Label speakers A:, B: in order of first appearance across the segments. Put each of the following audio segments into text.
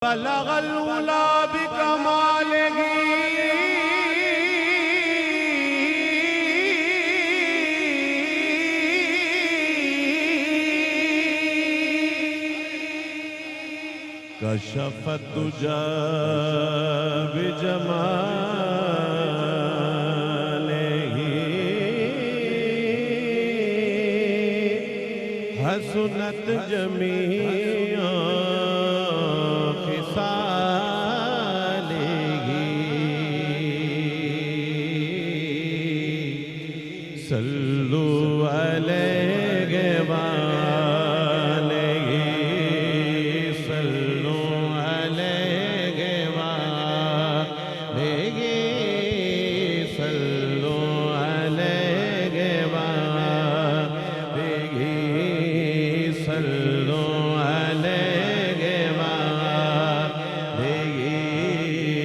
A: بلغ العلا بکمالہ کشف الدجی بجمالہ حسنت جمیع صلو علیہ وآلہ صلو علیہ وآلہ صلو علیہ وآلہ صلو علیہ وآلہ صلو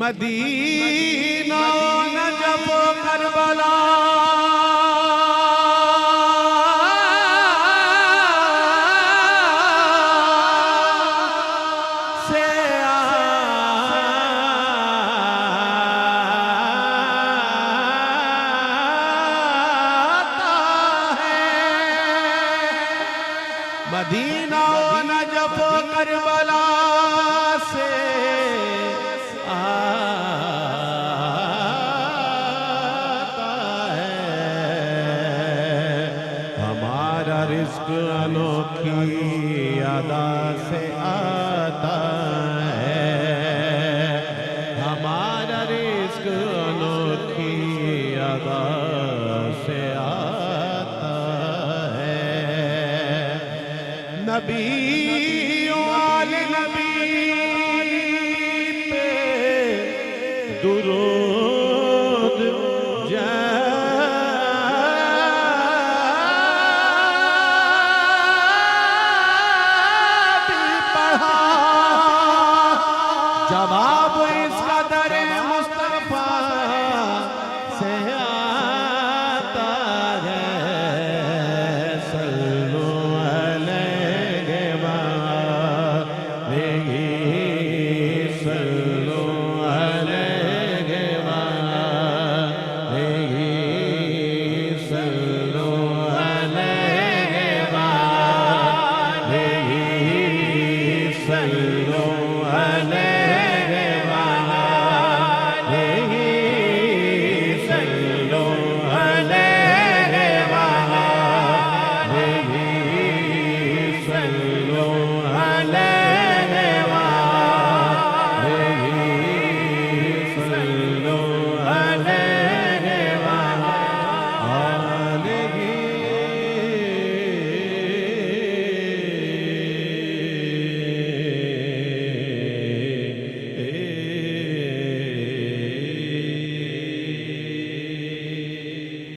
A: مدینہ نجف و کربلا سے آتا ہے مدینہ نجف و کربلا سے رزق انوکھی ادا سے آتا ہے ہمارا رزق انوکھی ادا سے آتا ہے نبی آل نبی پہ درود جب